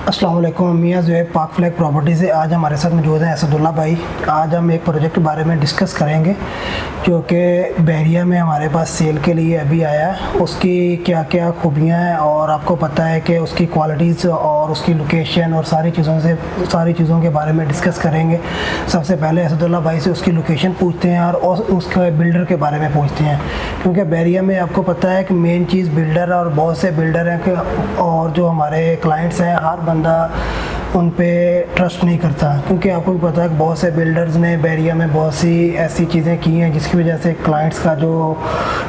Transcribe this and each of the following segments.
अस्सलाम वालेकुम। मियां ज़ुहैब पाक फ्लैग प्रॉपर्टी से आज हमारे साथ मौजूद हैं असदुल्ला भाई। आज हम एक प्रोजेक्ट के बारे में डिस्कस करेंगे जो कि बहरिया में हमारे पास सेल के लिए अभी आया है। उसकी क्या क्या खूबियां हैं और आपको पता है कि उसकी क्वालिटीज़ और उसकी लोकेशन और सारी चीज़ों के बारे में डिस्कस करेंगे। सबसे पहले असदुल्ला भाई से उसकी लोकेशन पूछते हैं और उसके बिल्डर के बारे में पूछते हैं, क्योंकि बहरिया में आपको पता है कि मेन चीज़ बिल्डर और बहुत से बिल्डर हैं और जो हमारे क्लाइंट्स हैं हर बंदा उन पे ट्रस्ट नहीं करता, क्योंकि आपको भी पता है कि बहुत से बिल्डर्स ने बहरिया में बहुत सी ऐसी चीज़ें की हैं जिसकी वजह से क्लाइंट्स का जो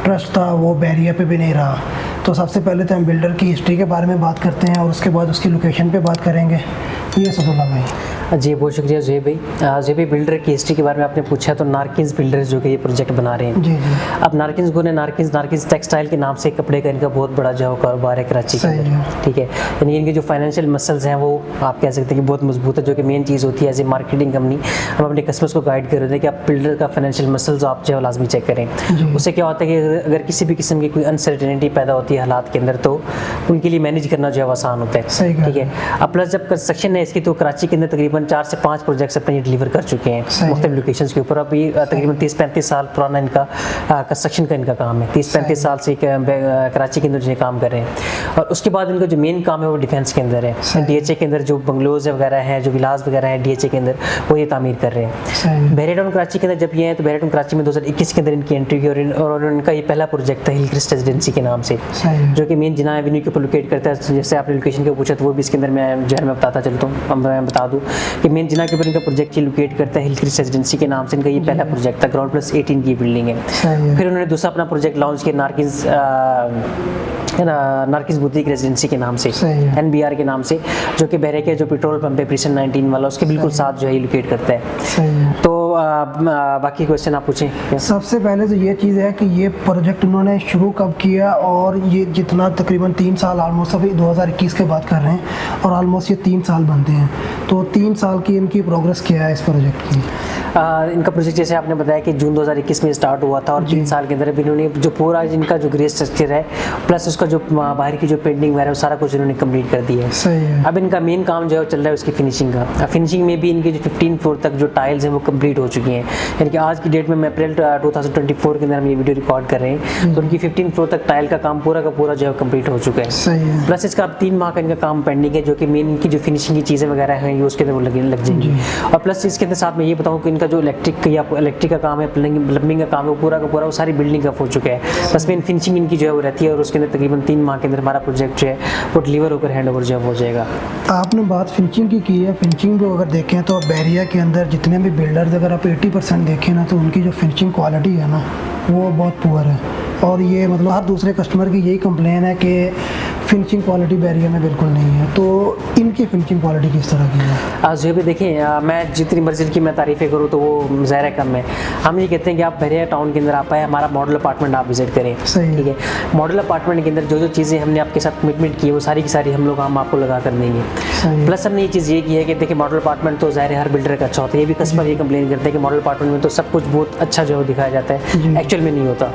ट्रस्ट था वो बहरिया पे भी नहीं रहा। तो सबसे पहले तो हम बिल्डर की हिस्ट्री के बारे में बात करते हैं और उसके बाद उसकी लोकेशन पे बात करेंगे। ये असदुल्ला भाई। जी बहुत शुक्रिया ज़ुहैब भाई। ज़ुहैब भाई, बिल्डर की हिस्ट्री के बारे में आपने पूछा तो नारकिन्स बिल्डर्स जो कि ये प्रोजेक्ट बना रहे हैं। जी जी। अब नारकिन्स को नारकिन्स टेक्सटाइल के नाम से कपड़े का इनका बहुत बड़ा जो कारोबार है कराची के अंदर, ठीक है। यानी इनके जो फाइनेंशियल मसल्स हैं वो आप कह सकते हैं कि बहुत मजबूत है, जो कि मेन चीज़ होती है एज ए मार्केटिंग कंपनी हम अपने कस्टमर्स को गाइड कर रहे थे कि आप बिल्डर का फाइनेंशियल मसल्स आप जो है लाजमी चेक करें। उससे क्या होता है कि अगर किसी भी किस्म की कोई अनसर्टेनिटी पैदा होती है हालात के अंदर तो उनके लिए मैनेज करना जो है आसान होता है, ठीक है। अब प्लस जब कंस्ट्रक्शन है इसकी तो कराची के अंदर तकरीबन 4 से 5 प्रोजेक्ट्स अपने डिलीवर कर चुके हैं मुख्तलिफ लोकेशंस के ऊपर। अभी तकरीबन 30-35 साल पुराना इनका कंस्ट्रक्शन का इनका काम है। 30-35 साल से कराची के अंदर जो काम कर रहे हैं। और उसके बाद इनका जो मेन काम है वो डिफेंस के अंदर है। डीएचए के अंदर जो बंगलोज वगैरह हैं, जो विलास वगैरह हैं डीएचए के अंदर, वो ये तामीर कर रहे हैं। बहरिया टाउन कराची के अंदर जब ये हैं तो बहरिया टाउन कराची में 2021 के अंदर इनकी एंट्री की और उनका ये पहला प्रोजेक्ट था हिलक्रिस्ट रेजिडेंसी के नाम से, जो कि मेन जिना एवेन्यू के ऊपर लोकेट करता है। जैसे आपने लोकेशन के पूछा तो वो भी इसके अंदर मैं जो है मैं बताता चलता हूँ। मैं बता दूँ कि मेन जिना के ऊपर इनका प्रोजेक्ट लोकेट करता है हिलक्रिस्ट रेजिडेंसी के नाम से। इनका ये पहला प्रोजेक्ट था, ग्राउंड प्लस 18 की बिल्डिंग है। फिर उन्होंने दूसरा अपना प्रोजेक्ट लॉन्च किया नारकिन्स बुटीक रेजिडेंसी के नाम से, NBR के नाम से, जो कि बहरे के जो पेट्रोल पंप है प्रिसन 19 वाला उसके बिल्कुल साथ जो है लोकेट करता है। तो बाकी क्वेश्चन आप पूछें। सबसे पहले तो ये चीज़ है कि ये प्रोजेक्ट उन्होंने शुरू कब किया और ये जितना तकरीबन 3 साल ऑलमोस्ट अभी 2021 के बात कर रहे हैं और ऑलमोस्ट ये 3 साल बनते हैं, तो 3 साल की इनकी प्रोग्रेस क्या है इस प्रोजेक्ट की? इनका प्रोजेक्ट जैसे आपने बताया कि जून 2021 में स्टार्ट हुआ था और 3 साल के अंदर अभी इन्होंने जो पूरा इनका जो ग्रे स्ट्रक्चर है प्लस उसका जो बाहर की जो पेंटिंग वगैरह है सारा कुछ इन्होंने कंप्लीट कर दिया है। सही है। अब इनका मेन काम जो है चल रहा है उसकी फिनिशिंग का। फिनिशिंग में भी इनके जो 15 फ्लोर तक जो टाइल्स हैं वो कंप्लीट हो चुकी हैं। यानी कि आज की डेट में अप्रैल 2024 के अंदर हम ये वीडियो रिकॉर्ड कर रहे हैं तो उनकी 15 फ्लोर तक टाइल का काम पूरा का पूरा जो है कंप्लीट हो चुका है। सही है। प्लस इसका 3 माह का इनका काम पेंडिंग है, जो कि मेन इनकी जो फिनिशिंग की चीज़ें वगैरह हैं ये उसके अंदर वो लग जाएंगी। और प्लस इसके अंदर साथ में ये बताऊँ कि इनका जो इलेक्ट्रिक का काम है, प्लम्बिंग का काम है, वो पूरा का पूरा वो सारी बिल्डिंग का हो चुका है। बस मेन फिनिशिंग इनकी जो है वो रहती है और उसके अंदर तकरीबन 3 माह के अंदर हमारा प्रोजेक्ट जो है वो डिलीवर होकर हैंड ओवर जो है हो जाएगा। आपने बात फिनिशिंग की है। फिनिशिंग को अगर देखें तो बहरिया के अंदर जितने भी बिल्डर्स अगर आप 80% देखें ना तो उनकी जो फिनिशिंग क्वालिटी है ना वो बहुत पुअर है और ये मतलब हर दूसरे कस्टमर की यही कंप्लेन है कि फिनिशिंग क्वालिटी बहरिया में बिल्कुल नहीं है। तो इनकी फिनिशिंग क्वालिटी किस तरह की है? जो भी देखें मैं जितनी मर्जी की मैं तारीफ़ें करूँ तो वो ज़ाहिर कम है। हम ये कहते हैं कि आप बहरिया टाउन के अंदर आप आए, हमारा मॉडल अपार्टमेंट आप विजिट करें, ठीक है। मॉडल अपार्टमेंट के अंदर जो जो चीज़ें हमने आपके साथ कमिटमेंट की है वो सारी की सारी हम लोग हम आपको लगा कर देंगे। प्लस हमने ये चीज़ ये की है कि देखिए मॉडल अपार्टमेंट तो ज़ाहिर हर बिल्डर का अच्छा होता है। ये भी कस्टमर ये कंप्लेन करते हैं कि मॉडल अपार्टमेंट में तो सब कुछ बहुत अच्छा जो है दिखाया जाता है, एक्चुअल में नहीं होता।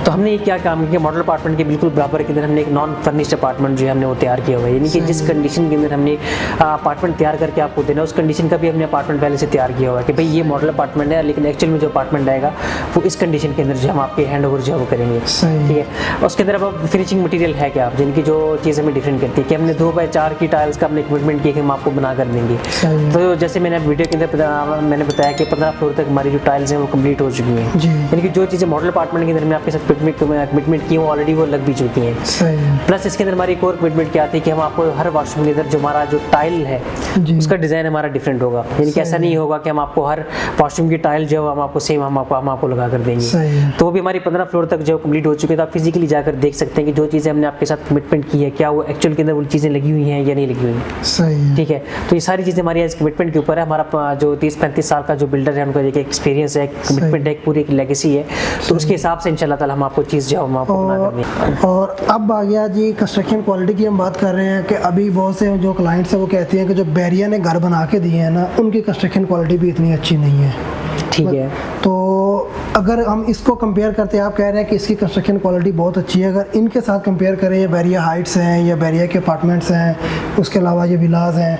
तो हमने ये क्या काम किया, मॉडल अपार्टमेंट के बिल्कुल बराबर के अंदर हमने एक नॉन फर्निश्ड अपार्टमेंट जो है हमने तैयार किया हुआ है। यानी कि जिस कंडीशन के अंदर हमने अपार्टमेंट तैयार करके आपको देना उस कंडीशन का भी हमने अपार्टमेंट पहले से तैयार किया हुआ है कि भाई ये मॉडल अपार्टमेंट है, लेकिन एक्चुअल में जो अपार्टमेंट आएगा वो इस कंडीशन के अंदर जो हम आपके हैंड ओवर जो है वो करेंगे, ठीक है। उसके अंदर अब फिनिशिंग मटेरियल है क्या, जिनकी जो चीज़ हमें डिफरेंट करती है कि हमने 2x4 की टाइल्स का अपने कमिटमेंट किया कि हम आपको बना कर देंगे। तो जैसे मैंने वीडियो के अंदर मैंने बताया कि 15 फ्लोर तक हमारी जो टाइल्स हैं वो कंप्लीट हो चुकी हैं। यानी कि जो चीज़ें मॉडल अपार्टमेंट के अंदर में आपके साथ कमिटमेंट की वो ऑलरेडी वो लग भी चुकी हैं। प्लस इसके अंदर हमारी एक और कमिटमेंट क्या थी कि हम आपको हर वॉशरूम के अंदर जो हमारा जो टाइल है उसका डिज़ाइन हमारा डिफरेंट होगा। यानी कि ऐसा नहीं होगा कि हम आपको हर वॉशरूम की टाइल जो हम आपको सेम हम आपको लगा कर देंगे। तो वो भी हमारी 15 फ्लोर तक जो कंप्लीट हो चुकी है। तो आप फिजिकली जाकर देख सकते हैं कि जो चीज़ें हमने आपके साथ कमिटमेंट की है क्या वो एक्चुअल के अंदर वो चीज़ें लगी हुई हैं या नहीं लगी हुई हैं, ठीक है। तो ये सारी चीज़ें हमारी इस कमिटमेंट के ऊपर है। हमारा जो 30-35 साल का जो बिल्डर है उनका एक एक्सपीरियंस है, कमिटमेंट है, एक पूरी एक लेगेसी है। तो उसके हिसाब से इंशाल्लाह ताला हम आपको चीज़ जो हम आपको बना कर देंगे। और अब आ गया जी कंस्ट्रक्शन क्वालिटी की हम बात कर रहे हैं कि अभी बहुत से जो क्लाइंट्स हैं वो कहते हैं कि जो बहरिया ने घर बना के दिए हैं ना उनकी कंस्ट्रक्शन क्वालिटी भी इतनी अच्छी नहीं है, ठीक है। तो अगर हम इसको कंपेयर करते हैं, आप कह रहे हैं कि इसकी कंस्ट्रक्शन क्वालिटी बहुत अच्छी है, अगर इनके साथ कंपेयर करें, ये बैरिया हाइट्स हैं या बैरिया के अपार्टमेंट्स हैं, उसके अलावा ये विलाज हैं,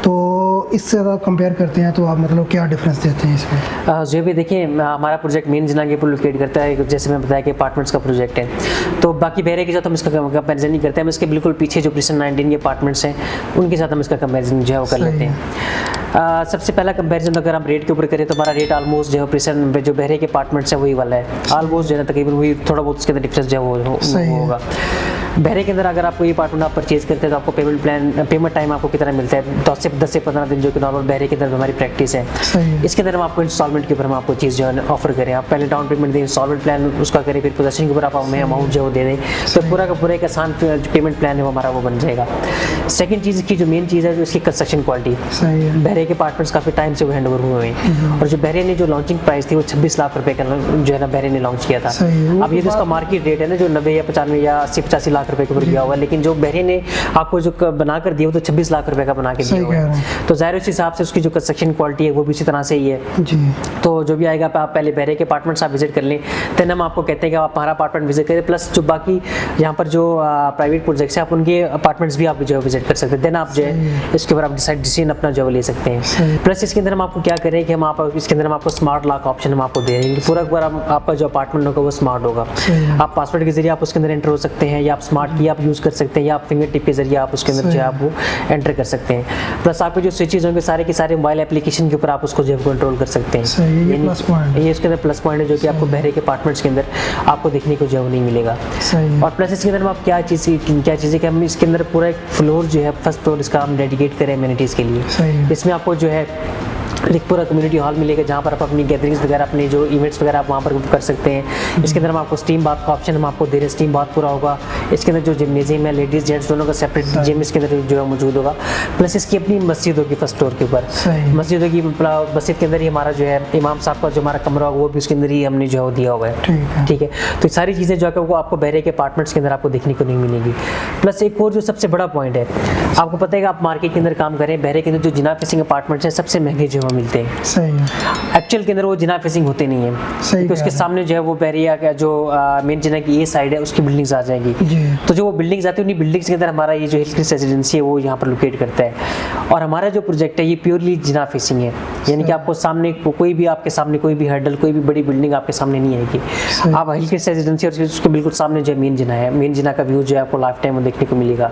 तो इससे अगर कंपेयर करते हैं तो आप मतलब क्या डिफरेंस देते हैं इसमें? जो भी देखिए, हमारा प्रोजेक्ट मेन जिना के ऊपर लोकेट करता है, जैसे मैं बताया कि अपार्टमेंट्स का प्रोजेक्ट है, तो बाकी बैरिया के साथ हम इसका कंपेरिजन नहीं करते हैं। हम इसके बिल्कुल पीछे जो प्रिसन 19 के अपार्टमेंट्स हैं उनके साथ हम इसका कंपेरिजन जो है वो कर लेते हैं। सबसे पहला कंपैरिजन अगर हम रेट के ऊपर करें तो हमारा रेट ऑलमोस्ट जो है प्रिसन जो बहरे के अपार्टमेंट्स है वही वाला है, ऑलमोस्ट जो है तकरीबन वही, थोड़ा बहुत उसके अंदर डिफरेंस जो है वो होगा। बहरे के अंदर अगर आपको ये अपार्टमेंट आप परचेज करते हैं तो आपको पेमेंट टाइम आपको कितना मिलता है? 10 से 15 दिन, जो कि नॉर्मल बहरे के अंदर हमारी प्रैक्टिस है। इसके अंदर हम आपको इंस्टॉलमेंट के ऊपर हम आपको चीज़ जो है ऑफर करें, आप पहले डाउन पेमेंट दें, इंस्टॉलमेंट प्लान उसका करें, फिर पोजेशन के ऊपर आप हमें अमाउंट जो दे दें, तो पूरा का पूरा एक आसान पेमेंट प्लान है वो हमारा वो बन जाएगा। सेकंड चीज़ की जो मेन चीज़ है जो इसकी कंस्ट्रक्शन क्वालिटी, बहरे के अपार्टमेंट्स काफ़ी टाइम से वो हैंड ओवर हुए हैं, और जो बहरे ने जो लॉन्चिंग प्राइस थी वो 26 लाख रुपए का जो है ना बहरे ने लॉन्च किया था। अब ये तो इसका मार्केट रेट है ना जो 90 या 95 या 80-85 लाख रुपए के ऊपर गया हुआ है, लेकिन जो बहरे ने आपको जो बना कर दिया वो तो 26 लाख रुपए का बना के दिया हुआ है, तो ज़ाहिर उस हिसाब से उसकी जो कंस्ट्रक्शन क्वालिटी है वो भी इसी तरह से ही है जी। तो जो भी आएगा आप पहले बहरे के अपार्टमेंट्स आप विजिट कर लें, देन हम आपको कहते हैं कि आप हमारा अपार्टमेंट विजिट करें, प्लस जो बाकी यहाँ पर जो प्राइवेट प्रोजेक्ट्स हैं आप उनके अपार्टमेंट्स भी आप जो है विजिट कर सकते हैं, देन आप जो है इसके ऊपर आप डिसीजन अपना जो ले सकते हैं। प्लस इसके अंदर हम आपको क्या करें कि हम आप इसके अंदर हम आपको स्मार्ट लॉक ऑप्शन हम आपको दे रहे हैं, पूरा पूरा आपका जो अपार्टमेंट होगा वो स्मार्ट होगा। आप पासवर्ड के जरिए आप उसके अंदर एंटर हो सकते हैं, या आप स्मार्ट की आप यूज़ कर सकते हैं, या आप फिंगर टिप के जरिए आप उसके अंदर जो है आप वो एंटर कर सकते हैं। प्लस आपके जो स्विचेज होंगे सारे के सारे मोबाइल एप्लीकेशन के ऊपर आप उसको जो है कंट्रोल कर सकते हैं। ये इसके अंदर प्लस पॉइंट है जो कि आपको बहरे के अपार्टमेंट्स के अंदर आपको देखने को जो है नहीं मिलेगा। और प्लस इसके अंदर आप क्या चीज़ें कि हम इसके अंदर पूरा एक फ्लोर जो है फर्स्ट फ्लोर इसका हम डेडिकेट करें एमिनिटीज़ के लिए। इसमें आपको जो है एक पूरा कम्युनिटी हॉल मिलेगा जहाँ पर आप अपनी गैदरिंग्स वगैरह अपने जो इवेंट्स वगैरह आप वहाँ पर कर सकते हैं। इसके अंदर हम आपको स्टीम बाथ का ऑप्शन हम आपको दे रहे हैं, स्टीम बाथ पूरा होगा। इसके अंदर जो जिम्नेजियम है लेडीज़ जेंट्स दोनों का सेपरेट जिम इसके अंदर जो है मौजूद होगा। प्लस इसकी अपनी मस्जिद होगी फर्स्ट फ्लोर के ऊपर, मस्जिद होगी, मस्जिद के अंदर ही हमारा जो है इमाम साहब का जो हमारा कमरा होगा वो भी उसके अंदर ही हमने जो है दिया हुआ है, ठीक है। तो सारी चीज़ें जो है वो आपको बहरे के अपार्टमेंट्स के अंदर आपको देखने को नहीं मिलेगी। प्लस एक और जो सबसे बड़ा पॉइंट है, आपको पता है कि आप मार्केट के अंदर काम करें, बहरे के अंदर जो जिना फेसिंग अपार्टमेंट्स हैं सबसे महंगे जो है मिलते हैं। एक्चुअल के अंदर वो जिना फेसिंग होते नहीं है, तो उसके सामने जो है वो बहरिया का जो मेन जिना की ये साइड है उसकी बिल्डिंग्स आ जाएंगी, तो जो वो बिल्डिंग्स आती है उन्हीं बिल्डिंग्स के अंदर हमारा ये जो हिलक्रिस्ट रेजिडेंसी है वो यहाँ पर लोकेट करता है। और हमारा जो प्रोजेक्ट है ये प्योरली जिना फेसिंग है, यानी कि आपको सामने कोई भी आपके सामने कोई भी हर्डल कोई भी बड़ी बिल्डिंग आपके सामने नहीं आएगी। आप हिलक्रिस्ट रेजिडेंसी और उसके बिल्कुल सामने जो मेन जिना है, मेन जिना का व्यू जो है आपको लाइफ टाइम देखने को मिलेगा।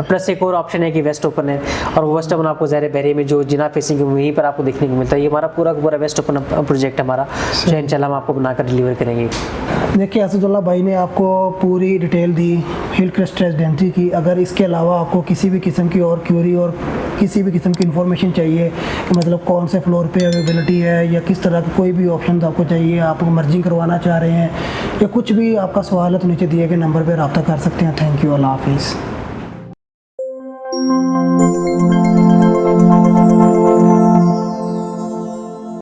प्लस एक और ऑप्शन है कि वेस्ट ओपन है, और वो वेस्ट ओपन आपको ज़ाहिर बहरे में जो जिना फेसिंग है वहीं पर आपको देखने को मिलता है। ये हमारा पूरा वेस्ट ओपन प्रोजेक्ट हमारा जो इंशाल्लाह हम आपको बनाकर डिलीवर करेंगे। देखिए असदुल्ला भाई ने आपको पूरी डिटेल दी हिलक्रिस्ट रेजिडेंसी की। अगर इसके अलावा आपको किसी भी किस्म की और क्यूरी और किसी भी किस्म की इन्फॉर्मेशन चाहिए कि मतलब कौन से फ्लोर पे अवेलेबिलिटी है या किस तरह का कोई भी ऑप्शन आपको चाहिए, आप मर्जिंग करवाना चाह रहे हैं या कुछ भी आपका सवाल है तो नीचे दिए गए नंबर पर रब्ता कर सकते हैं। थैंक यू, अल्लाह हाफिज़।